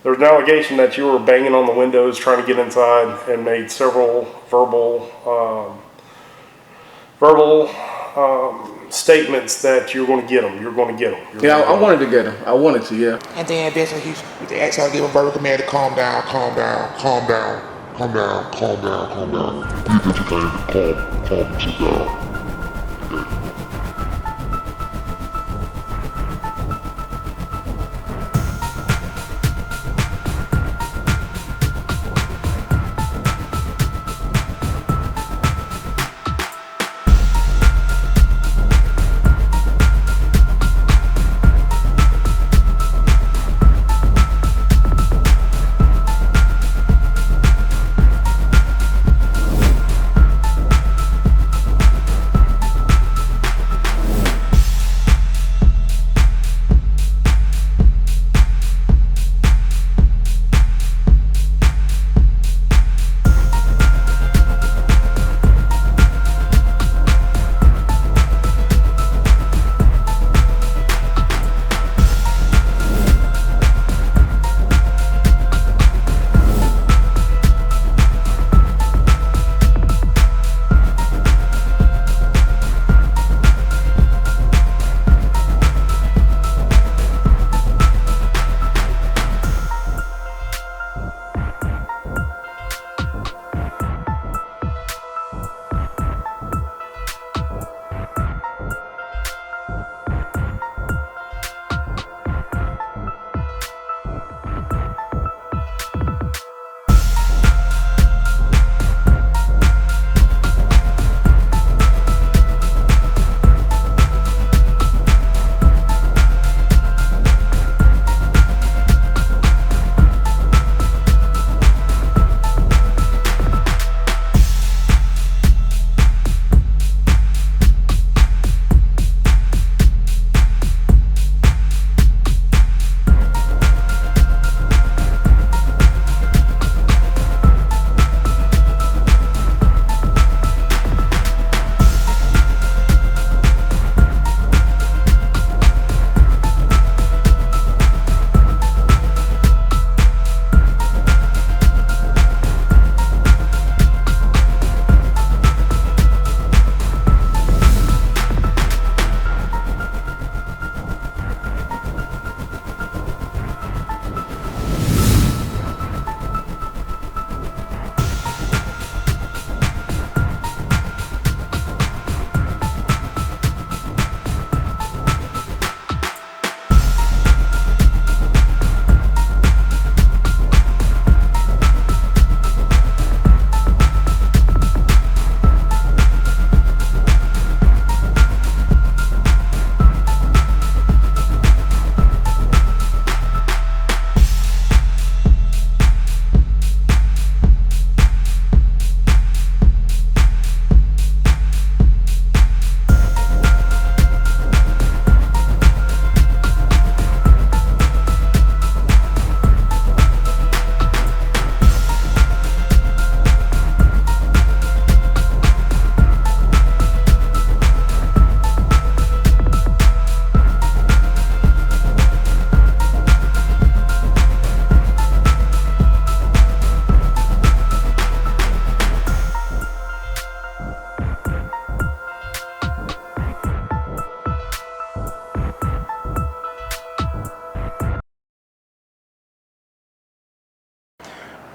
There's an allegation that you were banging on the windows trying to get inside and made several verbal statements that you're going to get them. You're going to get them. Yeah, I wanted to get him. I wanted to, yeah. And then that's when they actually give a verbal command to calm down, calm down, calm down, calm down, calm down, calm down. Please entertain, calm, sit down.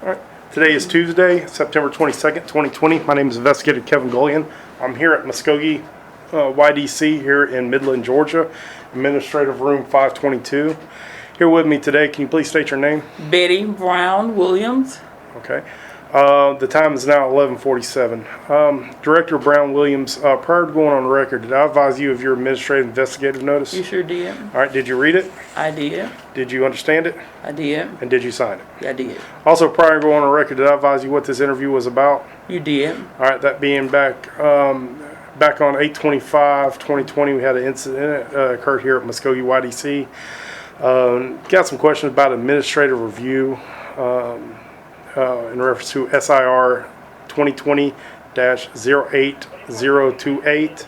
Okay. All right. Today is Tuesday, September 22nd, 2020. My name is Investigator Kevin Gullion. I'm here at Muskogee YDC here in Midland, Georgia, Administrative Room 522. Here with me today, can you please state your name? Betty Brown Williams. Okay. The time is now 11:47. Director Brown Williams, prior to going on the record, did I advise you of your administrative investigative notice? You sure did. All right. Did you read it? I did. Did you understand it? I did. And did you sign it? I did. Also, prior to going on the record, did I advise you what this interview was about? You did. All right. That being back on 8/25/2020, we had an incident occurred here at Muskogee YDC. Got some questions about administrative review. In reference to SIR 2020-08028,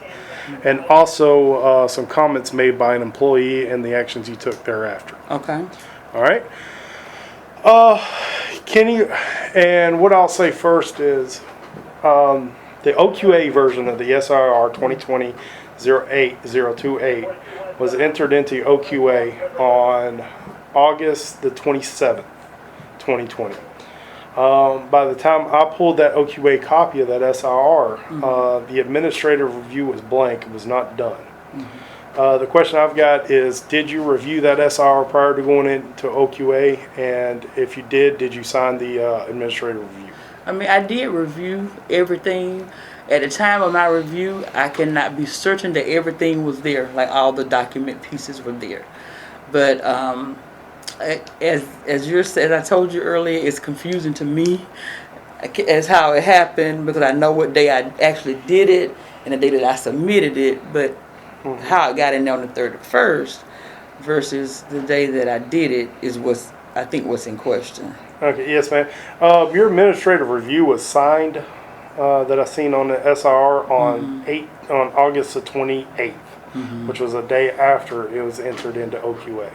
and also some comments made by an employee and the actions you took thereafter. Okay. All right. Can you, and what I'll say first is, the OQA version of the SIR 2020-08028 was entered into OQA on August the 27th, 2020. By the time I pulled that OQA copy of that SIR, the administrative review was blank. It was not done. The question I've got is, did you review that SIR prior to going into OQA? And if you did you sign the administrative review? I mean, I did review everything. At the time of my review, I cannot be certain that everything was there, like all the document pieces were there. But as I told you earlier, it's confusing to me as how it happened, because I know what day I actually did it and the day that I submitted it, but how it got in there on the 31st versus the day that I did it is what's in question. Okay, yes, ma'am. Your administrative review was signed that I seen on the SIR on August the 28th, which was a day after it was entered into OQA.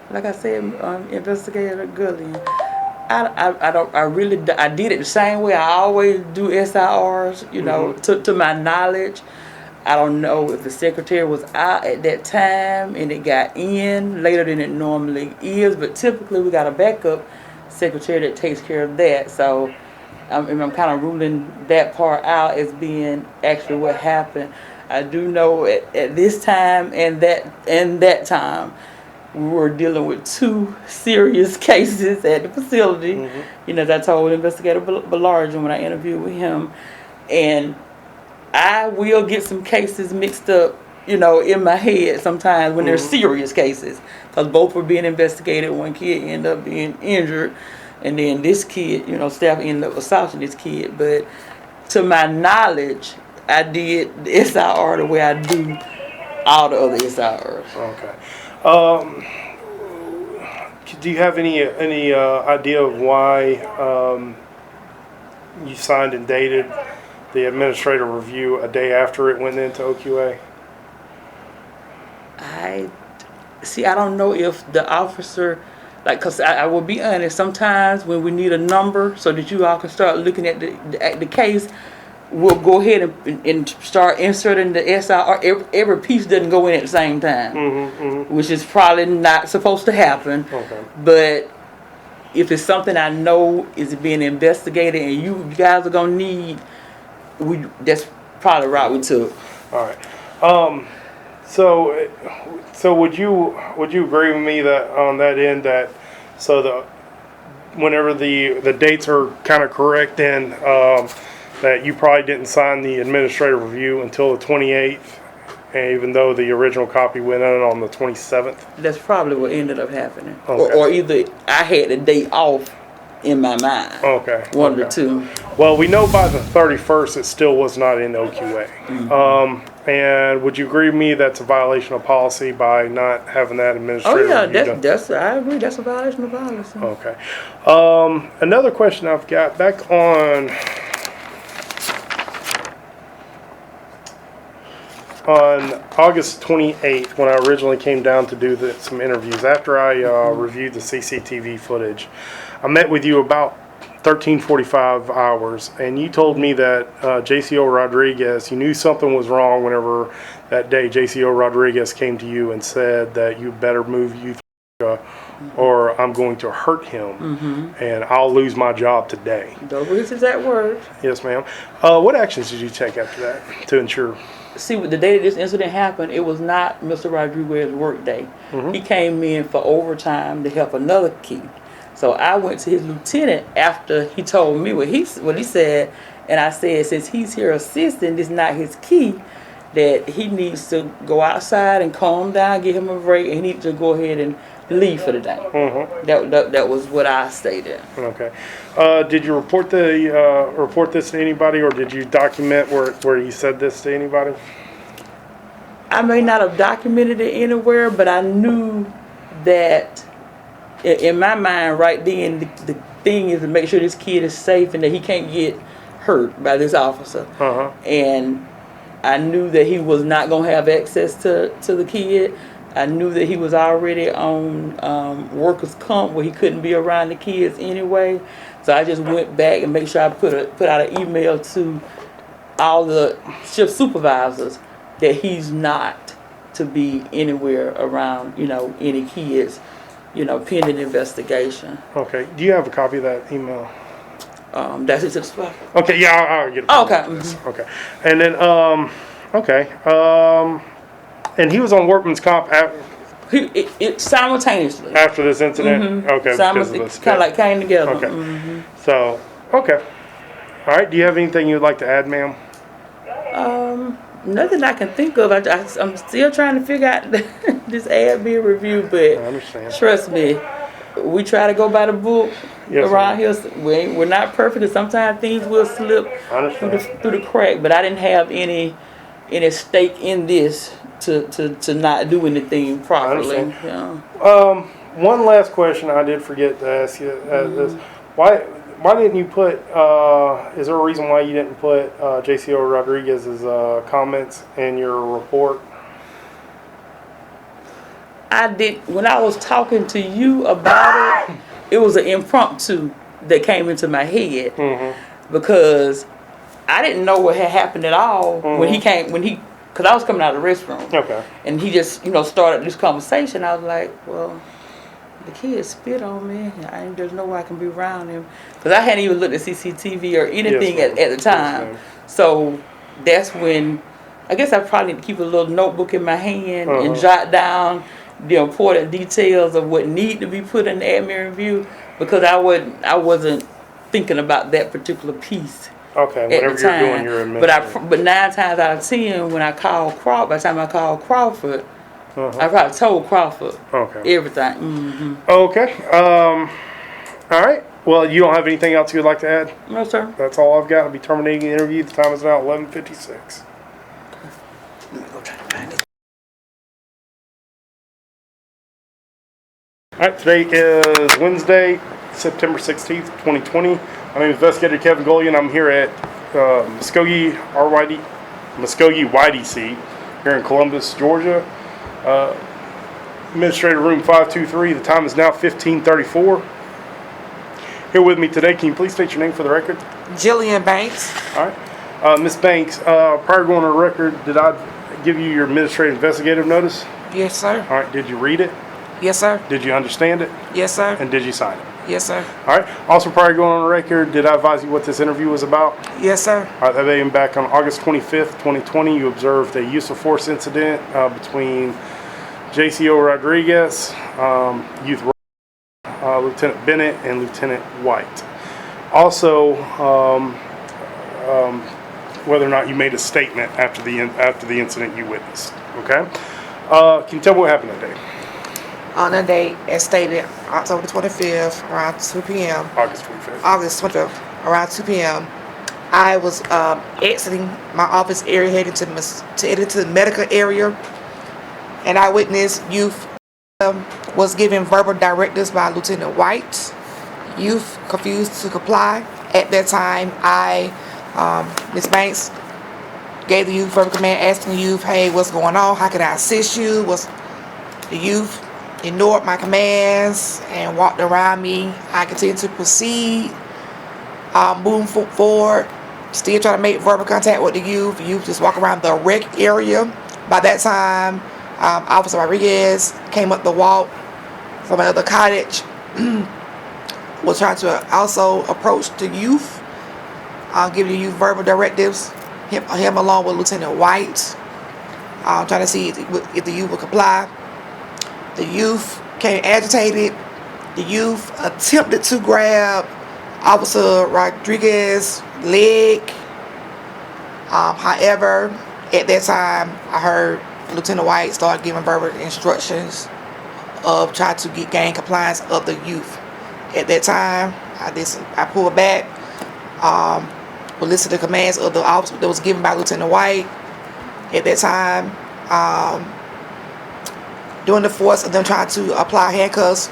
Like I said, Investigator Gullion, I did it the same way I always do SIRs, you know, to my knowledge. I don't know if the secretary was out at that time and it got in later than it normally is, but typically we got a backup secretary that takes care of that. So I'm kind of ruling that part out as being actually what happened. I do know at this time and that time, we were dealing with two serious cases at the facility. You know, as I told Investigator Ballargen when I interviewed with him. And I will get some cases mixed up, you know, in my head sometimes when they're serious cases. Because both were being investigated. One kid ended up being injured. And then this kid, you know, staff ended up assaulting this kid. But to my knowledge, I did the SIR the way I do all the other SIRs. Okay. Do you have any idea of why you signed and dated the administrative review a day after it went into OQA? I don't know if the officer, because I will be honest, sometimes when we need a number so that you all can start looking at the case, we'll go ahead and start inserting the SIR. Every piece doesn't go in at the same time, which is probably not supposed to happen. Okay. But if it's something I know is being investigated and you guys are going to need, that's probably the route we took. All right. So would you agree with me that on that end that whenever the dates are kind of correct, then that you probably didn't sign the administrative review until the 28th, and even though the original copy went in on the 27th? That's probably what ended up happening. Okay. Or either I had the date off in my mind. Okay. One of the two. Well, we know by the 31st it still was not in OQA. And would you agree with me that's a violation of policy by not having that administrative review done? I agree. That's a violation of policy. Okay. Another question I've got, back on August 28th, when I originally came down to do some interviews, after I reviewed the CCTV footage, I met with you about 13:45 hours, and you told me that JCO Rodrigues, you knew something was wrong whenever that day JCO Rodrigues came to you and said that you better move youth or I'm going to hurt him and I'll lose my job today. Those were his exact words. Yes, ma'am. What actions did you take after that to ensure? See, the day that this incident happened, it was not Mr. Rodrigues' work day. He came in for overtime to help another kid. So I went to his lieutenant after he told me what he said, and I said, since he's here assisting, this is not his key, that he needs to go outside and calm down, give him a break, and he needs to go ahead and leave for the day. That was what I stated. Okay. Did you report this to anybody, or did you document where you said this to anybody? I may not have documented it anywhere, but I knew that in my mind right then, the thing is to make sure this kid is safe and that he can't get hurt by this officer. And I knew that he was not going to have access to the kid. I knew that he was already on workers' comp where he couldn't be around the kids anyway. So I just went back and made sure I put out an email to all the shift supervisors that he's not to be anywhere around, any kids, pending investigation. Okay. Do you have a copy of that email? That's it to the spot. Okay. Yeah, I'll get it. Okay. Okay. And then, and he was on workman's comp It simultaneously. after this incident? Okay. Because of the Kind of like came together. Okay. So, okay. All right. Do you have anything you'd like to add, ma'am? Nothing I can think of. I'm still trying to figure out this ad being reviewed, but I understand. trust me, we try to go by the book Yes, around here. We're not perfect, and sometimes things will slip I understand. through the crack. But I didn't have any stake in this to not do anything properly. understand. One last question I did forget to ask you is why didn't you put? Is there a reason why you didn't put JCO Rodriguez's comments in your report? I did when I was talking to you about it. It was an impromptu that came into my head because I didn't know what had happened at all because I was coming out of the restroom. Okay. And he just started this conversation. I was like, well, the kid spit on me. There's no way I can be around him because I hadn't even looked at CCTV or anything Yes, at the time. Yes, So that's when I guess I probably need to keep a little notebook in my hand and jot down the important details of what need to be put in the admin review because I wasn't thinking about that particular piece. Okay. At Whatever the you're time. doing, you're admitting. But 9 times out of 10, when I called Crawford, by the time I called Crawford, I probably told Crawford everything. Mm-hmm. Okay. All right. Well, you don't have anything else you'd like to add? No, sir. That's all I've got. I'll be terminating the interview. The time is now 11:56. Let me go try to find it. All right. Today is Wednesday, September 16th, 2020. My name is Investigator Kevin Golian. I'm here at Muskogee YDC here in Columbus, Georgia. Administrative room 523. The time is now 15:34. Here with me today, can you please state your name for the record? Jillian Banks. All right. Ms. Banks, prior to going on the record, did I give you your administrative investigative notice? Yes, sir. All right. Did you read it? Yes, sir. Did you understand it? Yes, sir. And did you sign it? Yes, sir. All right. Also, prior to going on the record, did I advise you what this interview was about? Yes, sir. All right. That being back on August 25th, 2020, you observed a use of force incident between JCO Rodrigues, Youth Lieutenant Bennett, and Lieutenant White. Also, whether or not you made a statement after the incident you witnessed. Okay. Can you tell me what happened that day? On the date, as stated, October 25th, around 2 p.m. August 25th. August 25th, around 2 p.m. I was exiting my office area, heading to enter to the medical area. An eyewitness youth was given verbal directives by Lieutenant White. Youth confused to comply. At that time, Ms. Banks, gave the youth verbal command, asking the youth, "Hey, what's going on? How can I assist you?" The youth ignored my commands and walked around me. I continued to proceed, moving forward, still trying to make verbal contact with the youth. The youth just walk around the rec area. By that time, Officer Rodrigues came up the walk from another cottage, was trying to also approach the youth, giving the youth verbal directives, him along with Lieutenant White, trying to see if the youth would comply. The youth came agitated. The youth attempted to grab Officer Rodrigues' leg. However, at that time, I heard Lieutenant White start giving verbal instructions of trying to gain compliance of the youth. At that time, I pulled back, would listen to the commands of the officer that was given by Lieutenant White. At that time, during the force of them trying to apply handcuffs,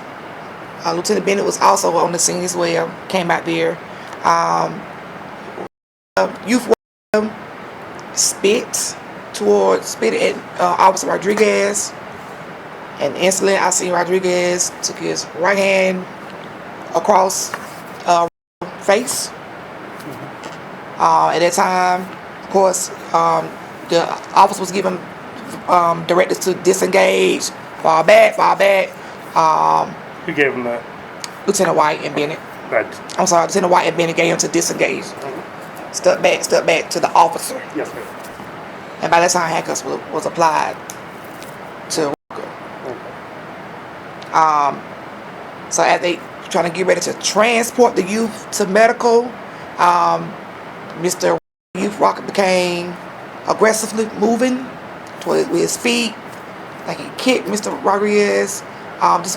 Lieutenant Bennett was also on the scene as well, came out there. Youth spit at Officer Rodrigues. And instantly, I seen Rodriguez took his right hand across face. At that time, of course, the officer was given directives to disengage, fall back. Who gave him that? Lieutenant White and Bennett. Right. I'm sorry, Lieutenant White and Bennett gave him to disengage. Step back to the officer. Yes, ma'am. And by that time, handcuffs was applied to Walker. So as they trying to get ready to transport the youth to medical, Mr. Youth Rocker became aggressively moving with his feet, like he kicked Mr. Rodriguez,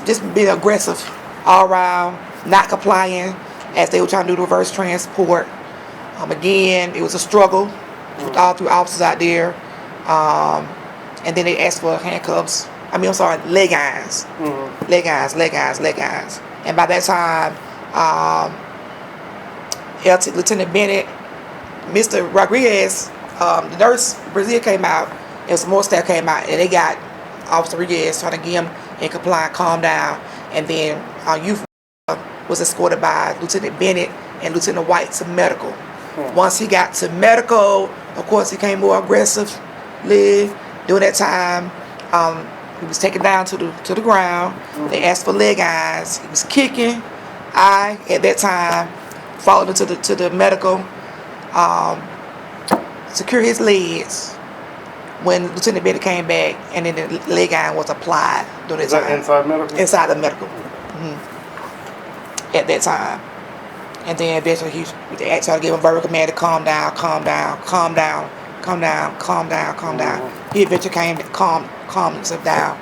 just being aggressive all around, not complying as they were trying to do the reverse transport. Again, it was a struggle with all three officers out there, and then they asked for handcuffs. Leg irons. Leg irons. And by that time, Lieutenant Bennett, Mr. Rodriguez, the nurse, Brazil came out, and some more staff came out, and they got Officer Rodriguez trying to get him in compliance, calm down. And then youth was escorted by Lieutenant Bennett and Lieutenant White to medical. Once he got to medical, of course, he became more aggressively. During that time, he was taken down to the ground. They asked for leg irons. He was kicking. I, at that time, followed him to the medical, secure his legs. When Lieutenant Bennett came back, and then the leg iron was applied during that time. Is that inside medical? Inside the medical. At that time. And then eventually they asked her to give him verbal command to calm down. He eventually came to calm himself down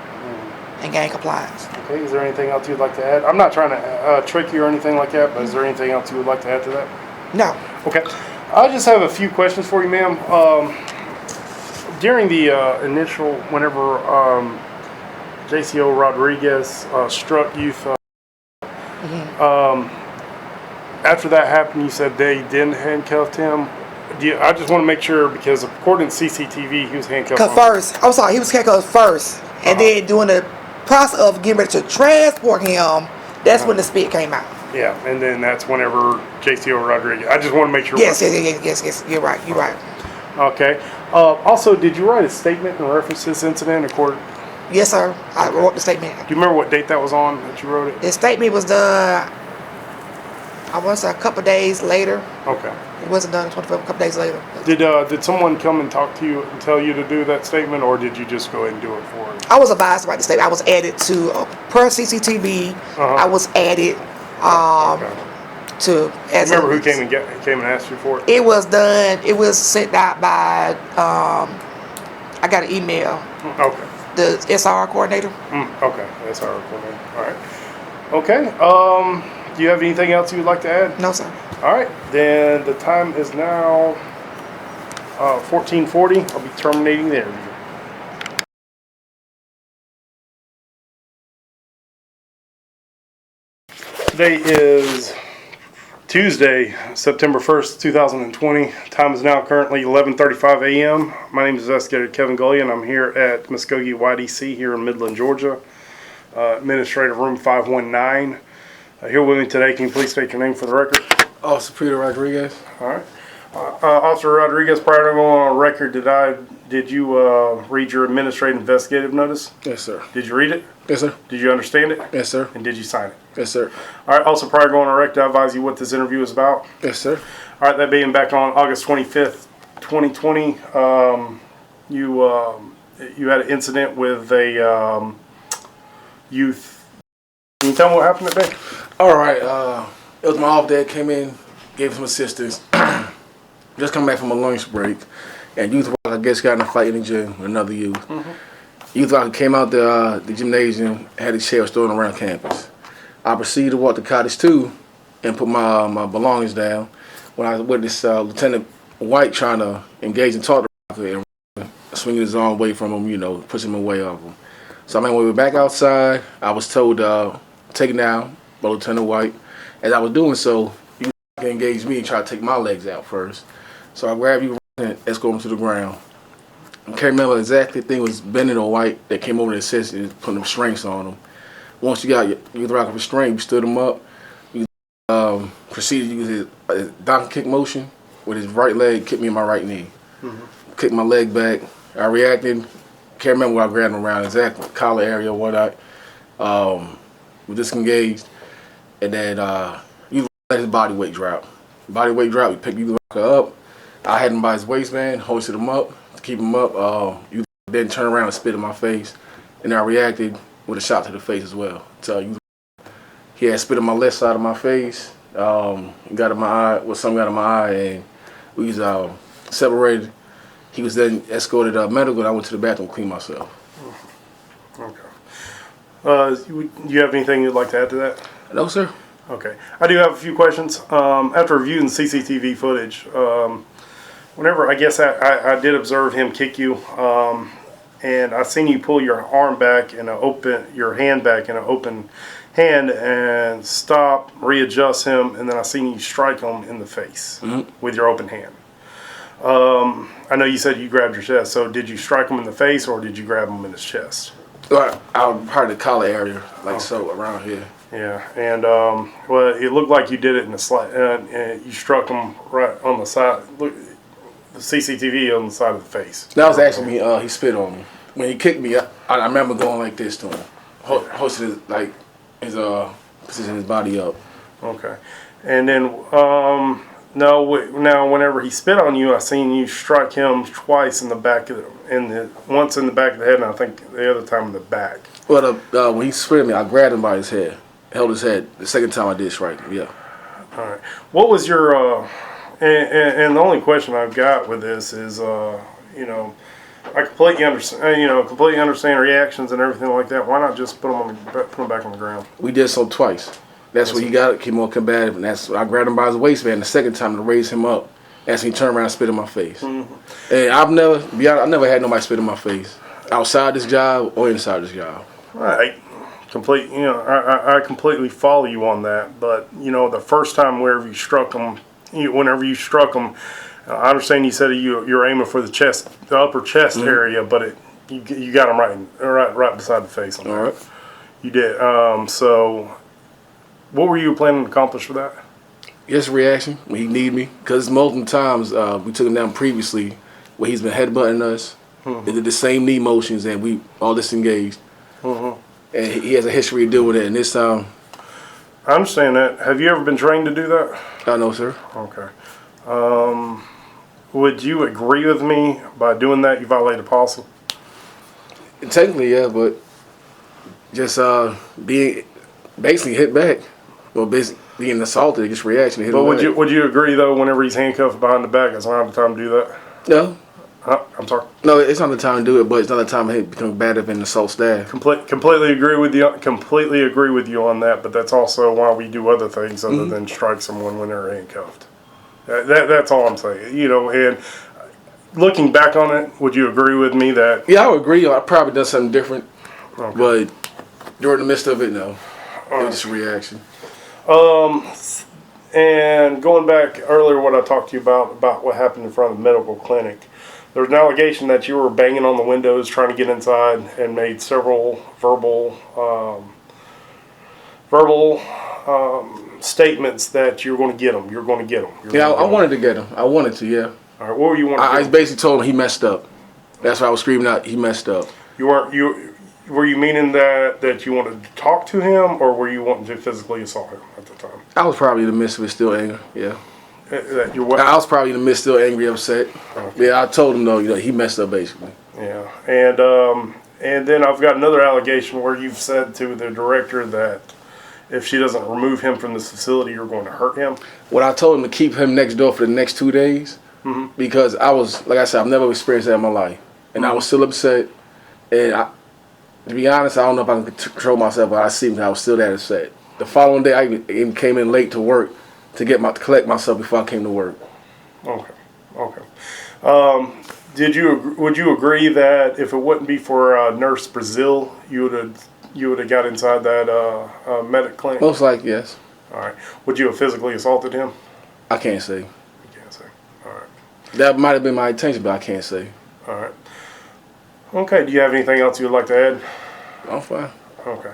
and gain compliance. Okay, is there anything else you'd like to add? I'm not trying to trick you or anything like that, but is there anything else you would like to add to that? No. Okay. I just have a few questions for you, ma'am. During the initial, whenever JCO Rodriguez struck youth, after that happened, you said they didn't handcuff him. I just want to make sure, because according to CCTV, he was handcuffed. He was handcuffed first. And then during the process of getting ready to transport him, that's when the spit came out. Yeah, and then that's whenever JCO Rodriguez. I just want to make sure. Yes. You're right. Okay. Also, did you write a statement in reference to this incident? Yes, sir. I wrote the statement. Do you remember what date that was on that you wrote it? The statement was done, I want to say, a couple days later. Okay. It wasn't done in 24, a couple days later. Did someone come and talk to you and tell you to do that statement, or did you just go ahead and do it for it? I was advised to write the statement. I was added to, per CCTV, I was added to. Remember who came and asked you for it? It was done. It was sent out by. I got an email. Okay. The SR coordinator. Okay, SR coordinator. All right. Okay. Do you have anything else you would like to add? No, sir. All right. Then the time is now 14:40. I'll be terminating the interview. Today is Tuesday, September 1st, 2020. Time is now currently 11:35 a.m. My name is Investigator Kevin Gullion. I'm here at Muskogee YDC here in Midland, Georgia. Administrative Room 519. Here with me today, can you please state your name for the record? Officer Peter Rodriguez. All right. Officer Rodriguez, prior to going on record, did you read your administrative investigative notice? Yes, sir. Did you read it? Yes, sir. Did you understand it? Yes, sir. And did you sign it? Yes, sir. All right. Also, prior to going on record, I advise you what this interview is about. Yes, sir. All right. That being back on August 25th, 2020, you had an incident with a youth. Can you tell me what happened that day? All right. It was my off day. Came in, gave some assistance. Just come back from a lunch break, and youth rocker, I guess, got in a fight in the gym with another youth. Youth rocker came out the gymnasium, had his chair thrown around campus. I proceeded to walk to Cottage 2 and put my belongings down when I witnessed Lieutenant White trying to engage and talk to Rocker and swinging his arm away from him, pushing him away off him. So when we were back outside, I was told taken down by Lieutenant White. As I was doing so, he engaged me and tried to take my legs out first. So I grabbed you and escorted him to the ground. I can't remember exactly. I think it was Bennett or White that came over and assisted and putting them restraints on him. Once you got your rock restraint, you stood him up. You proceeded to use his donkey kick motion with his right leg, kicked me in my right knee. Kicked my leg back. I reacted. Can't remember what I grabbed him around exactly, collar area or whatnot. We disengaged, and then you let his body weight drop. Body weight drop. We picked you up. I had him by his waistband, hoisted him up to keep him up. You then turned around and spit in my face, and I reacted with a shot to the face as well. So he had spit in my left side of my face. He got in my eye, well, something got in my eye, and we was separated. He was then escorted medical, and I went to the bathroom to clean myself. Okay. Do you have anything you'd like to add to that? No, sir. Okay. I do have a few questions. After reviewing CCTV footage, whenever I guess I did observe him kick you, and I seen you pull your arm back and your hand back in an open hand and stop, readjust him, and then I seen you strike him in the face with your open hand. I know you said you grabbed your chest, so did you strike him in the face or did you grab him in his chest? Well, out part of the collar area, so, around here. Yeah, and well, it looked like you did it in the slide, and you struck him right on the side. Look, the CCTV on the side of the face. That was actually me. He spit on me when he kicked me. I remember going like this to him, hosted his positioning his body up. Okay, and then now whenever he spit on you, I seen you strike him twice in the back of once in the back of the head, and I think the other time in the back. Well, when he spit at me, I grabbed him by his head, held his head. The second time I did strike him. Yeah. All right. What was your and the only question I've got with this is you know, I completely understand reactions and everything like that. Why not just put them back on the ground? We did so twice. That's what he got. Keep more combative, and that's I grabbed him by his waistband the second time to raise him up. That's when he turned around and spit in my face. And I never had nobody spit in my face outside this job or inside this job. Right. I completely follow you on that. But the first time whenever you struck him, I understand you said you're aiming for the upper chest area, but you got him right beside the face. On that. All right. You did. So, what were you planning to accomplish for that? Just reaction when he needed me, because multiple times we took him down previously where he's been headbutting us. They did the same knee motions and we all disengaged. And he has a history of doing it. And this time, I understand that. Have you ever been trained to do that? No, sir. Okay. Would you agree with me by doing that you violated policy? Technically, yeah, but just being basically hit back, or basically being assaulted, just reaction. But would you agree though, whenever he's handcuffed behind the back, it's not the time to do that? No. I'm sorry. No, it's not the time to do it, but it's not the time to become combative and assault staff. Completely agree with you. Completely agree with you on that. But that's also why we do other things other than strike someone when they're handcuffed. That's all I'm saying. And looking back on it, would you agree with me that? Yeah, I would agree. I probably done something different, but during the midst of it, no, it was just a reaction. And going back earlier, what I talked to you about what happened in front of the medical clinic. There's an allegation that you were banging on the windows trying to get inside and made several verbal statements that you're going to get them. You're going to get them. Yeah, I wanted to get him. I wanted to, yeah. All right, what were you wanting to I get basically told him he messed up. That's why I was screaming out, he messed up. Were you meaning that you wanted to talk to him, or were you wanting to physically assault him at the time? I was probably in the midst of it, still angry, yeah. That you're I was probably in the midst, still angry, upset. Okay. Yeah, I told him, though, he messed up, basically. Yeah, and then I've got another allegation where you've said to the director that if she doesn't remove him from this facility, you're going to hurt him. Well, I told him to keep him next door for the next 2 days because I was, like I said, I've never experienced that in my life. And I was still upset. And to be honest, I don't know if I can control myself, but I see I was still that upset. The following day, I even came in late to work to collect myself before I came to work. Okay. Would you agree that if it wouldn't be for Nurse Brazil, you would have got inside that medic clinic? Most likely, yes. All right. Would you have physically assaulted him? I can't say. You can't say. All right. That might have been my intention, but I can't say. All right. Okay, do you have anything else you would like to add? I'm fine. Okay.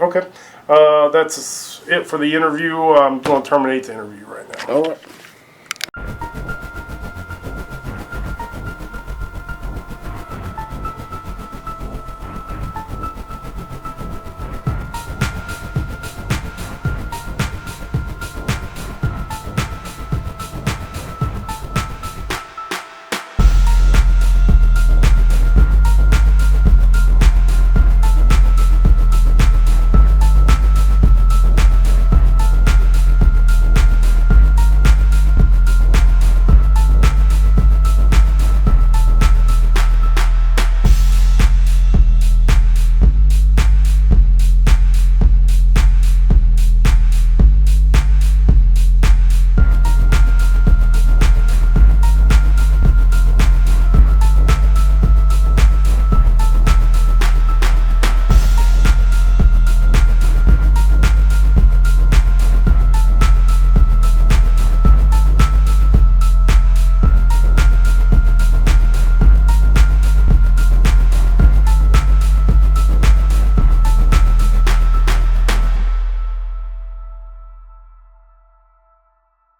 Okay. That's it for the interview. I'm going to terminate the interview right now. All right.